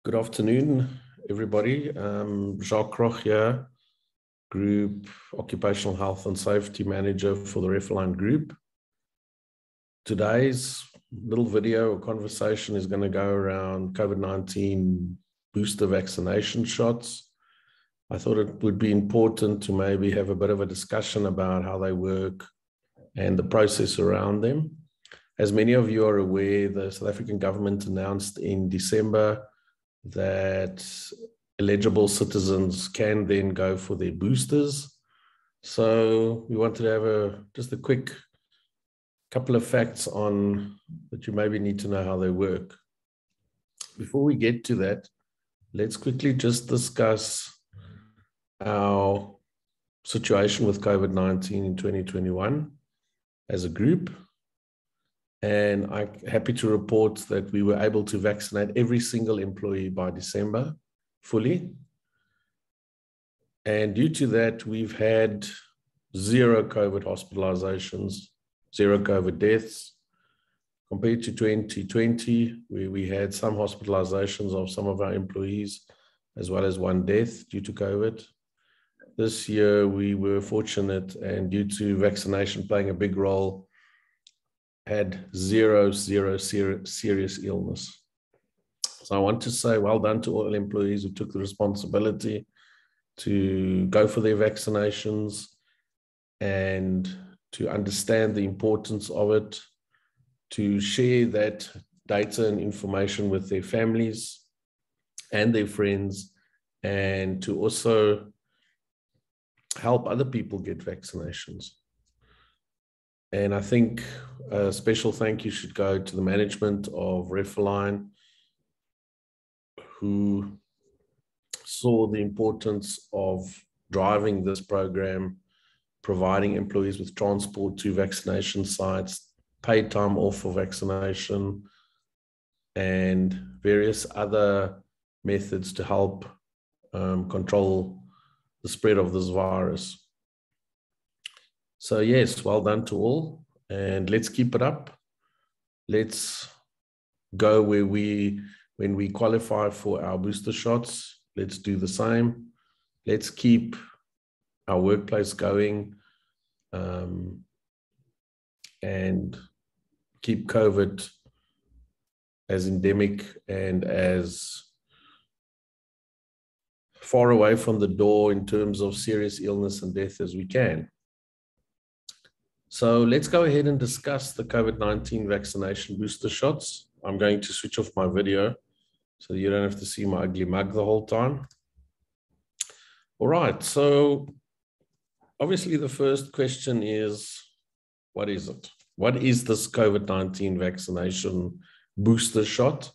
Good afternoon, everybody. Jacques Roch here, Group Occupational Health and Safety Manager for the Replenishing Group. Today's little video or conversation is going to go around COVID-19 booster vaccination shots. I thought it would be important to maybe have a bit of a discussion about how they work and the process around them. As many of you are aware, the South African government announced in December that eligible citizens can then go for their boosters. So we wanted to have just a quick couple of facts on that you maybe need to know how they work. Before we get to that, let's quickly just discuss our situation with COVID-19 in 2021 as a group. And I'm happy to report that we were able to vaccinate every single employee by December fully. And due to that, we've had 0 COVID hospitalizations, 0 COVID deaths. Compared to 2020, where we had some hospitalizations of some of our employees, as well as 1 death due to COVID. This year, we were fortunate, and due to vaccination playing a big role, had zero serious illness. So I want to say well done to all employees who took the responsibility to go for their vaccinations and to understand the importance of it, to share that data and information with their families and their friends, and to also help other people get vaccinations. And I think a special thank you should go to the management of Replenishing, who saw the importance of driving this program, providing employees with transport to vaccination sites, paid time off for vaccination, and various other methods to help control the spread of this virus. So yes, well done to all, and let's keep it up. Let's go when we qualify for our booster shots, let's do the same. Let's keep our workplace going and keep COVID as endemic and as far away from the door in terms of serious illness and death as we can. So let's go ahead and discuss the COVID-19 vaccination booster shots. I'm going to switch off my video so you don't have to see my ugly mug the whole time. All right, so obviously the first question is, what is it? What is this COVID-19 vaccination booster shot?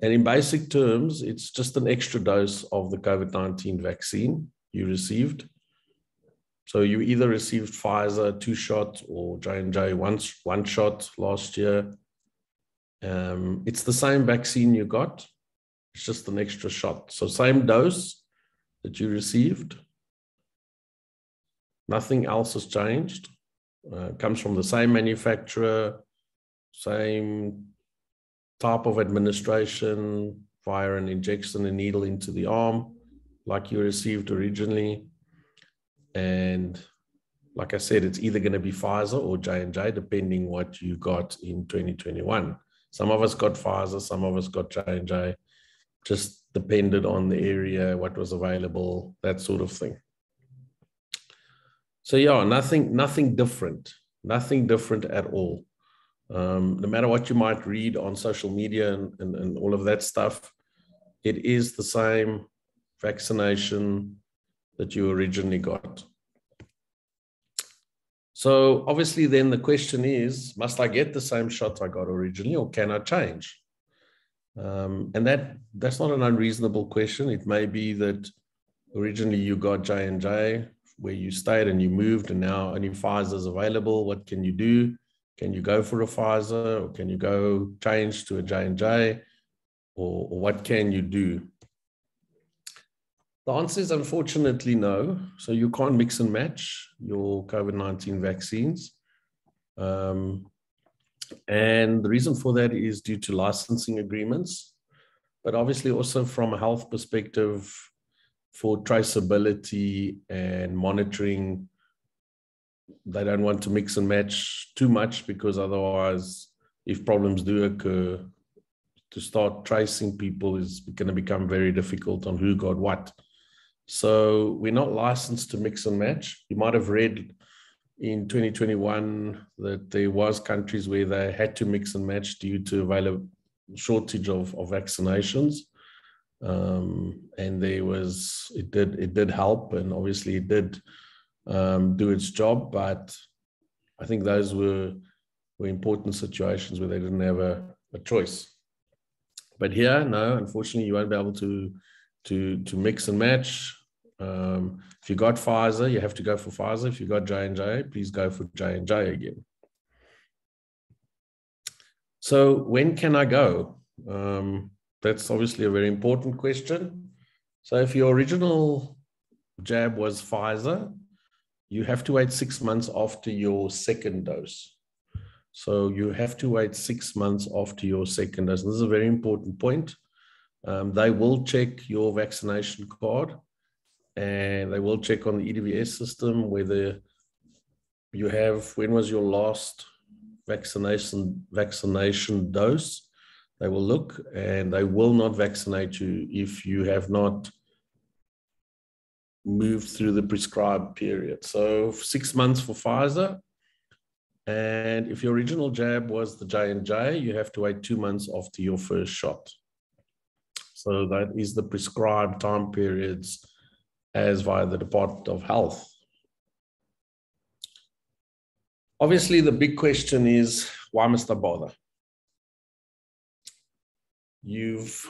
And in basic terms, it's just an extra dose of the COVID-19 vaccine you received. So you either received Pfizer 2-shot or J&J one shot last year. It's the same vaccine you got. It's just an extra shot. So same dose that you received. Nothing else has changed. Comes from the same manufacturer, same type of administration via an injection and needle into the arm like you received originally. And like I said, it's either going to be Pfizer or J&J, depending what you got in 2021. Some of us got Pfizer, some of us got J&J, just depended on the area, what was available, that sort of thing. So yeah, nothing different at all. No matter what you might read on social media and all of that stuff, it is the same vaccination that you originally got. So obviously then the question is, must I get the same shot I got originally, or can I change? And that's not an unreasonable question. It may be that originally you got J&J, where you stayed and you moved, and now only Pfizer is available. What can you do? Can you go for a Pfizer, or can you go change to a J&J, or what can you do? The answer is unfortunately no. So you can't mix and match your COVID-19 vaccines. And the reason for that is due to licensing agreements. but obviously also from a health perspective for traceability and monitoring. They don't want to mix and match too much, because otherwise, if problems do occur, to start tracing people is going to become very difficult on who got what. So we're not licensed to mix and match. You might have read in 2021 that there was countries where they had to mix and match due to available shortage of vaccinations. And there was, it did help, and obviously it did do its job, but I think those were important situations where they didn't have a choice. But here, no, unfortunately, you won't be able to mix and match. If you got Pfizer, you have to go for Pfizer. If you got J&J, please go for J&J again. So when can I go? That's obviously a very important question. So if your original jab was Pfizer, you have to wait 6 months after your second dose. So you have to wait 6 months after your second dose. This is a very important point. They will check your vaccination card, and they will check on the EDVS system whether you have, when was your last vaccination dose. They will look, and they will not vaccinate you if you have not moved through the prescribed period. So 6 months for Pfizer. And if your original jab was the J&J, you have to wait 2 months after your first shot. So that is the prescribed time periods as via the Department of Health. Obviously, the big question is, why must I bother? You've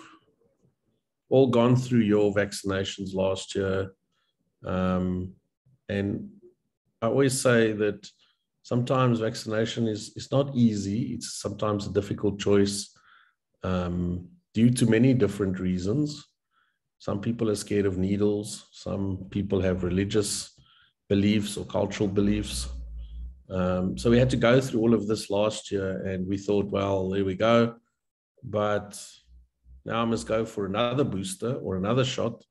all gone through your vaccinations last year. And I always say that sometimes vaccination is not easy. It's sometimes a difficult choice due to many different reasons. Some people are scared of needles. Some people have religious beliefs or cultural beliefs. So we had to go through all of this last year, and we thought, well, there we go. But now I must go for another booster or another shot.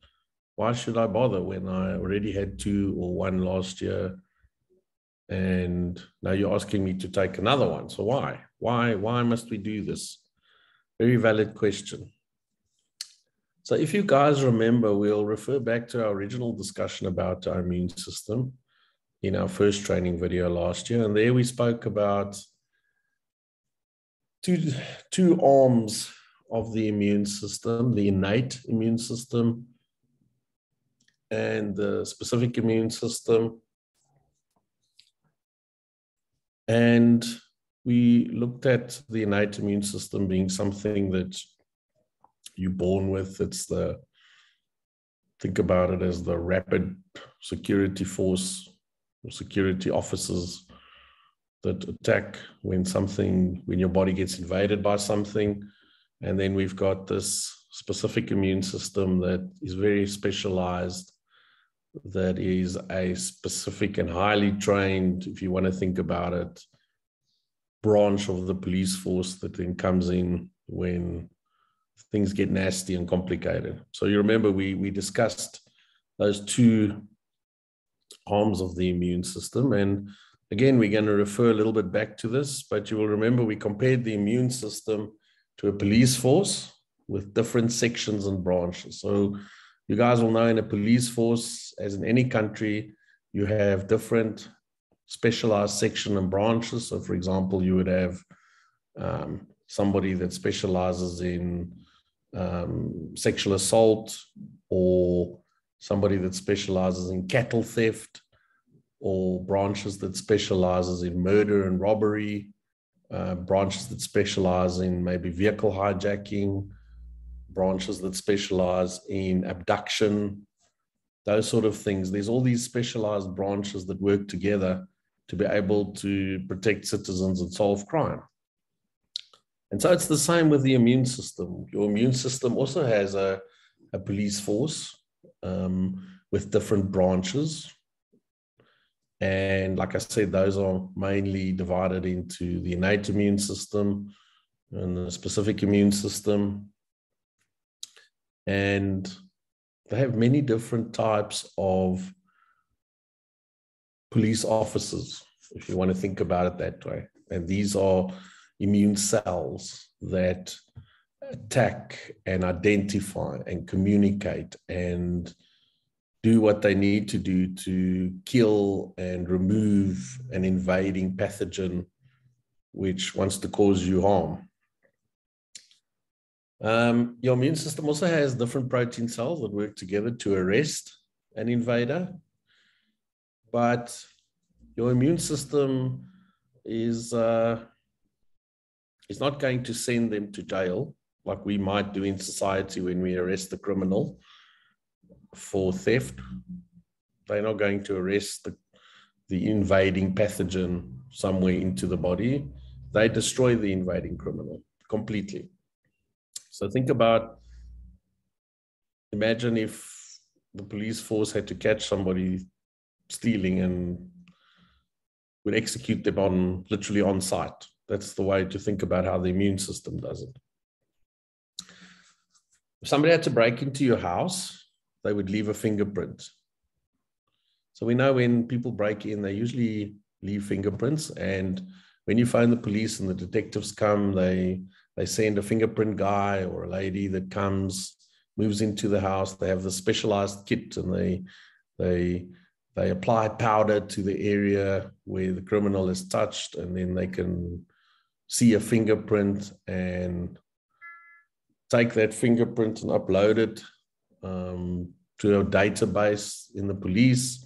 Why should I bother when I already had 2 or 1 last year? And now you're asking me to take another one. So why? Why must we do this? Very valid question. So if you guys remember, we'll refer back to our original discussion about our immune system in our first training video last year. And there we spoke about two arms of the immune system, the innate immune system and the specific immune system. And we looked at the innate immune system being something that you're born with. It's think about it as the rapid security force or security officers that attack when your body gets invaded by something. And then we've got this specific immune system that is very specialized, that is a specific and highly trained, if you want to think about it, branch of the police force that then comes in when things get nasty and complicated. So you remember we discussed those 2 arms of the immune system. And again, we're going to refer a little bit back to this, but you will remember we compared the immune system to a police force with different sections and branches. So you guys will know in a police force, as in any country, you have different specialized section and branches. So for example, you would have somebody that specializes in sexual assault, or somebody that specializes in cattle theft, or branches that specializes in murder and robbery, branches that specialize in maybe vehicle hijacking, branches that specialize in abduction, those sort of things. There's all these specialized branches that work together to be able to protect citizens and solve crime. And so it's the same with the immune system. Your immune system also has a police force with different branches. And like I said, those are mainly divided into the innate immune system and the specific immune system. And they have many different types of police officers, if you want to think about it that way. And these are immune cells that attack and identify and communicate and do what they need to do to kill and remove an invading pathogen which wants to cause you harm. Your immune system also has different protein cells that work together to arrest an invader, but your immune system is not going to send them to jail like we might do in society when we arrest the criminal for theft. They're not going to arrest the invading pathogen somewhere into the body. They destroy the invading criminal completely. So think about, imagine if the police force had to catch somebody stealing and would execute them literally on site. That's the way to think about how the immune system does it. If somebody had to break into your house, they would leave a fingerprint. So we know when people break in, they usually leave fingerprints. And when you phone the police and the detectives come, they send a fingerprint guy or a lady that comes, moves into the house. They have the specialized kit, and they apply powder to the area where the criminal is touched, and then they can see a fingerprint and take that fingerprint and upload it to a database in the police.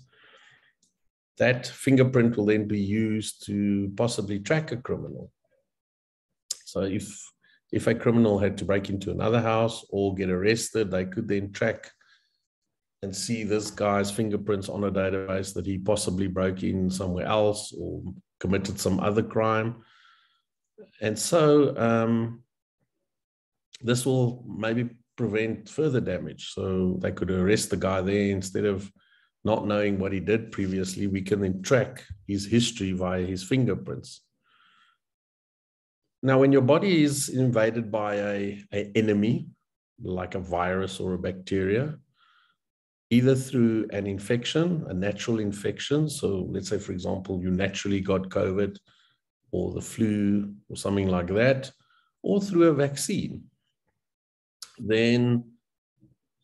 That fingerprint will then be used to possibly track a criminal. So if a criminal had to break into another house or get arrested, they could then track and see this guy's fingerprints on a database that he possibly broke in somewhere else or committed some other crime. And so this will maybe prevent further damage. So they could arrest the guy there. Instead of not knowing what he did previously, we can then track his history via his fingerprints. Now, when your body is invaded by an enemy, like a virus or a bacteria, either through an infection, a natural infection, so let's say, for example, you naturally got COVID or the flu or something like that, or through a vaccine, then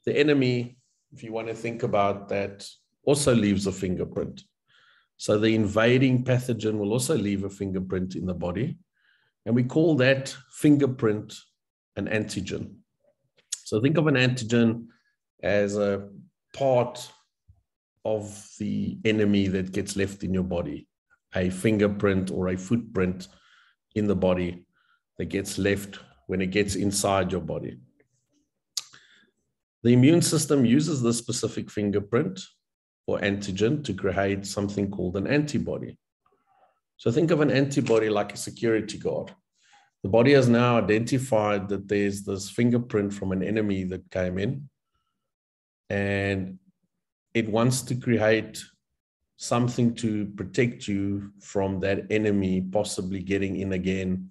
the enemy, if you want to think about that, also leaves a fingerprint. So the invading pathogen will also leave a fingerprint in the body. And we call that fingerprint an antigen. So think of an antigen as a part of the enemy that gets left in your body, a fingerprint or a footprint in the body that gets left when it gets inside your body. The immune system uses this specific fingerprint or antigen to create something called an antibody. So think of an antibody like a security guard. The body has now identified that there's this fingerprint from an enemy that came in, and it wants to create something to protect you from that enemy possibly getting in again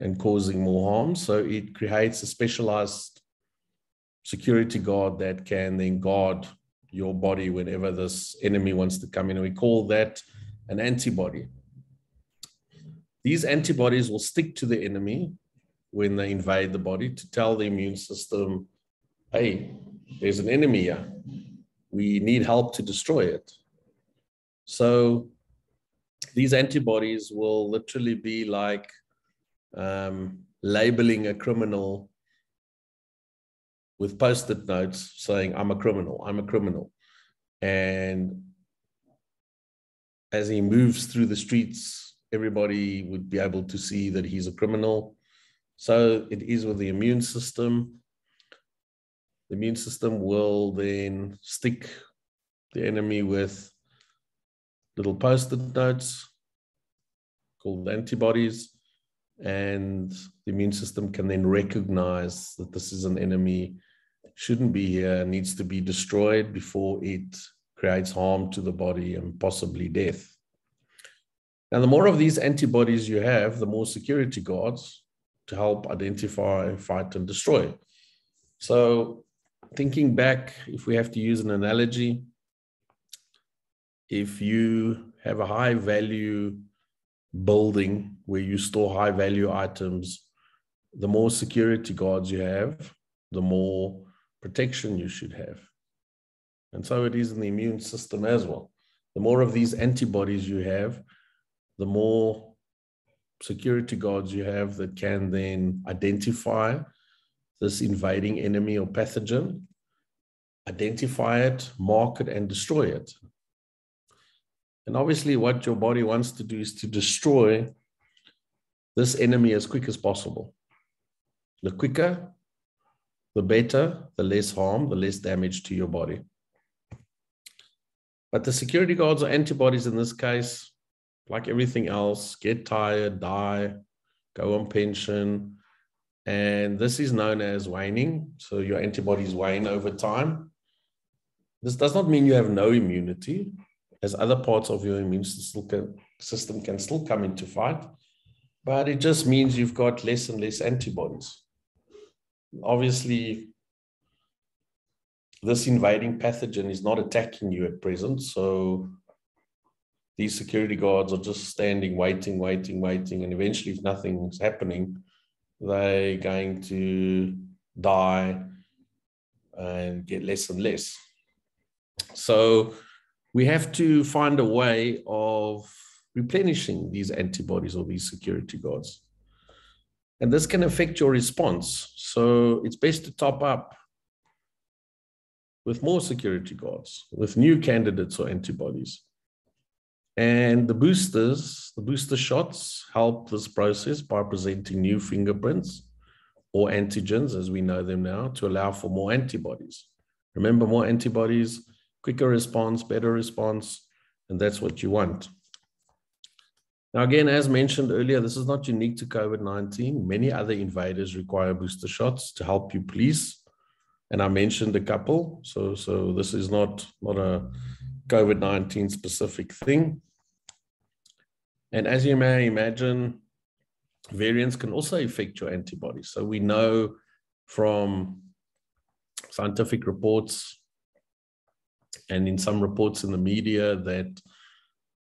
and causing more harm. So it creates a specialized security guard that can then guard your body whenever this enemy wants to come in. And we call that an antibody. These antibodies will stick to the enemy when they invade the body to tell the immune system, hey, there's an enemy here. We need help to destroy it. So these antibodies will literally be like labeling a criminal with Post-it notes saying, I'm a criminal, I'm a criminal. And as he moves through the streets, everybody would be able to see that he's a criminal. So it is with the immune system. The immune system will then stick the enemy with little Post-it notes called antibodies, and the immune system can then recognize that this is an enemy, shouldn't be here, needs to be destroyed before it creates harm to the body and possibly death. Now, the more of these antibodies you have, the more security guards to help identify, fight, and destroy. So thinking back, if we have to use an analogy, if you have a high value building where you store high value items, the more security guards you have, the more protection you should have. And so it is in the immune system as well. The more of these antibodies you have, the more security guards you have that can then identify this invading enemy or pathogen, identify it, mark it, and destroy it. And obviously what your body wants to do is to destroy this enemy as quick as possible. The quicker, the better, the less harm, the less damage to your body. But the security guards or antibodies in this case, like everything else, get tired, die, go on pension. And this is known as waning. So your antibodies wane over time. This does not mean you have no immunity, as other parts of your immune system can still come into fight. But it just means you've got less and less antibodies. Obviously, this invading pathogen is not attacking you at present. So these security guards are just standing, waiting. And eventually, if nothing's happening, they're going to die and get less and less. So we have to find a way of replenishing these antibodies or these security guards. And this can affect your response. So it's best to top up with more security guards, with new candidates or antibodies. And the booster shots help this process by presenting new fingerprints or antigens, as we know them now, to allow for more antibodies. Remember, more antibodies, quicker response, better response, and that's what you want. Now, again, as mentioned earlier, this is not unique to COVID-19. Many other invaders require booster shots to help you police. And I mentioned a couple. So this is not a COVID-19 specific thing. And as you may imagine, variants can also affect your antibodies. So we know from scientific reports and in some reports in the media that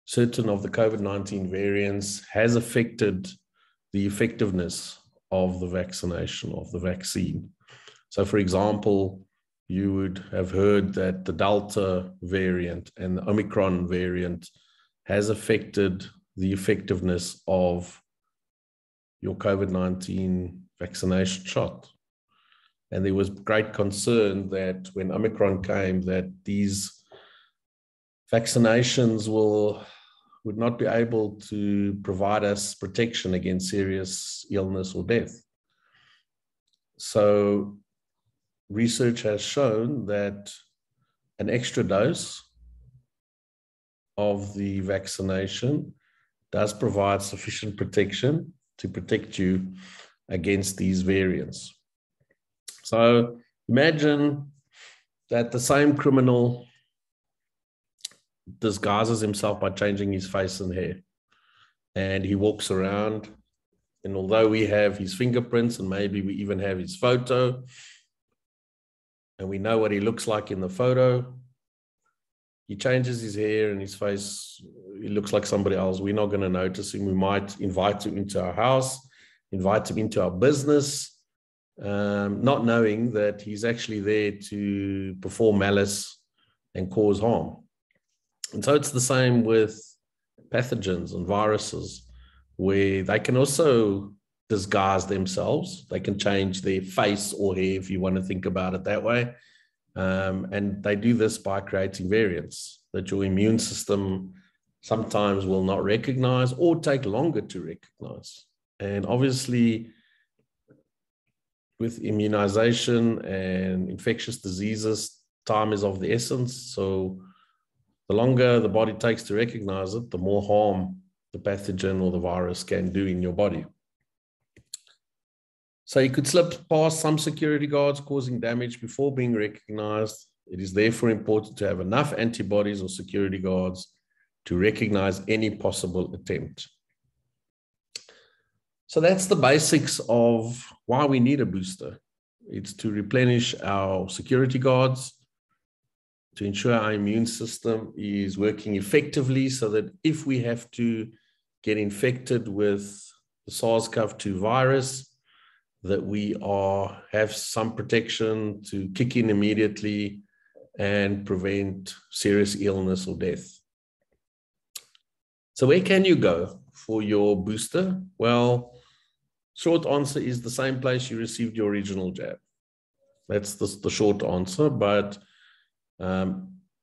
certain of the COVID-19 variants has affected the effectiveness of the vaccination, of the vaccine. So for example, you would have heard that the Delta variant and the Omicron variant has affected the effectiveness of your COVID-19 vaccination shot. And there was great concern that when Omicron came, that these vaccinations would not be able to provide us protection against serious illness or death. So research has shown that an extra dose of the vaccination does provide sufficient protection to protect you against these variants. So imagine that the same criminal disguises himself by changing his face and hair, and he walks around, and although we have his fingerprints and maybe we even have his photo, and we know what he looks like in the photo, he changes his hair and his face, he looks like somebody else. We're not going to notice him. We might invite him into our house, invite him into our business, not knowing that he's actually there to perform malice and cause harm. And so it's the same with pathogens and viruses, where they can also disguise themselves. They can change their face or hair, if you want to think about it that way. And they do this by creating variants that your immune system sometimes will not recognize or take longer to recognize. And obviously, with immunization and infectious diseases, time is of the essence. So the longer the body takes to recognize it, the more harm the pathogen or the virus can do in your body. So you could slip past some security guards, causing damage before being recognized. It is therefore important to have enough antibodies or security guards to recognize any possible attempt. So that's the basics of why we need a booster. It's to replenish our security guards, to ensure our immune system is working effectively so that if we have to get infected with the SARS-CoV-2 virus, that we have some protection to kick in immediately and prevent serious illness or death. So where can you go for your booster? Well, short answer is the same place you received your original jab. That's the short answer, but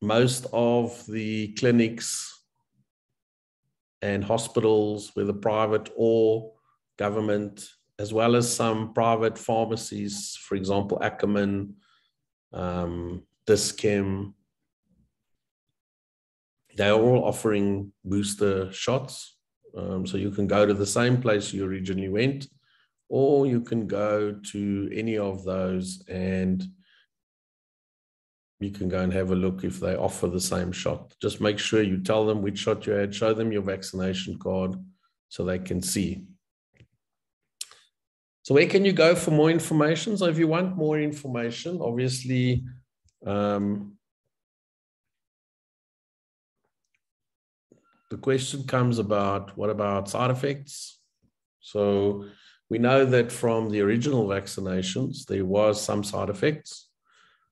most of the clinics and hospitals, whether private or government, as well as some private pharmacies, for example, Ackerman, Dischem, they are all offering booster shots. So you can go to the same place you originally went, or you can go to any of those and you can go and have a look if they offer the same shot. Just make sure you tell them which shot you had, show them your vaccination card so they can see. So where can you go for more information? So if you want more information, obviously, the question comes about, what about side effects? So we know that from the original vaccinations, there was some side effects.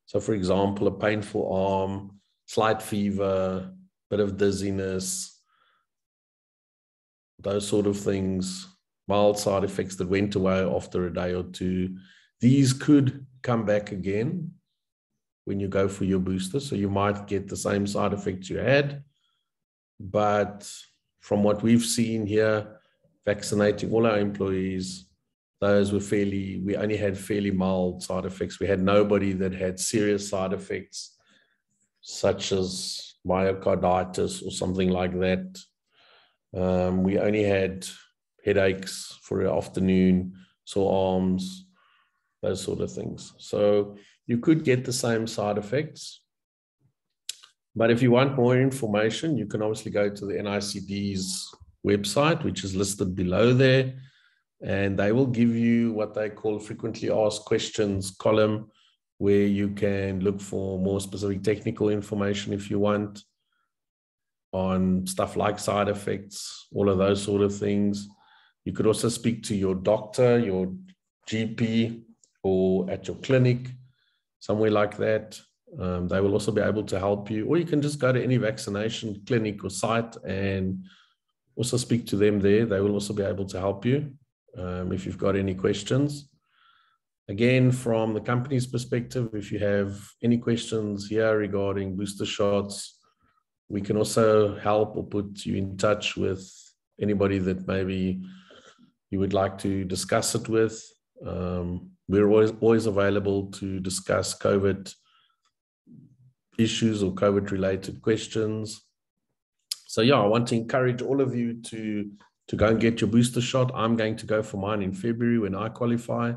So for example, a painful arm, slight fever, bit of dizziness, those sort of things, mild side effects that went away after a day or two. These could come back again when you go for your booster. So you might get the same side effects you had. But from what we've seen here, vaccinating all our employees, those were we only had fairly mild side effects. We had nobody that had serious side effects, such as myocarditis or something like that. We only had headaches for the afternoon, sore arms, those sort of things. So you could get the same side effects. But if you want more information, you can obviously go to the NICD's website, which is listed below there. And they will give you what they call frequently asked questions column, where you can look for more specific technical information if you want on stuff like side effects, all of those sort of things. You could also speak to your doctor, your GP, or at your clinic, somewhere like that. They will also be able to help you, or you can just go to any vaccination clinic or site and also speak to them there. They will also be able to help you if you've got any questions. Again, from the company's perspective, if you have any questions here regarding booster shots, we can also help or put you in touch with anybody that maybe you would like to discuss it with. We're always available to discuss COVID issues or COVID-related questions. So yeah, I want to encourage all of you to go and get your booster shot. I'm going to go for mine in February when I qualify,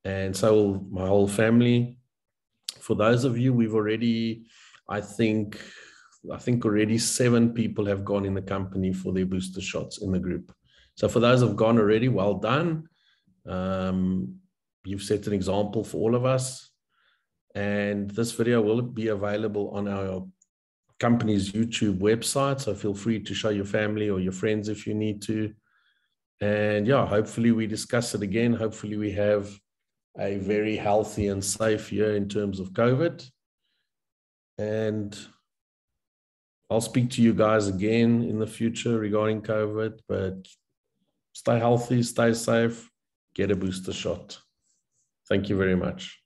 and so will my whole family. For those of you, we've already, I think already 7 people have gone in the company for their booster shots in the group. So for those who've gone already, well done. You've set an example for all of us. And this video will be available on our company's YouTube website. So feel free to show your family or your friends if you need to. And yeah, hopefully we discuss it again. Hopefully we have a very healthy and safe year in terms of COVID. And I'll speak to you guys again in the future regarding COVID, but stay healthy, stay safe, get a booster shot. Thank you very much.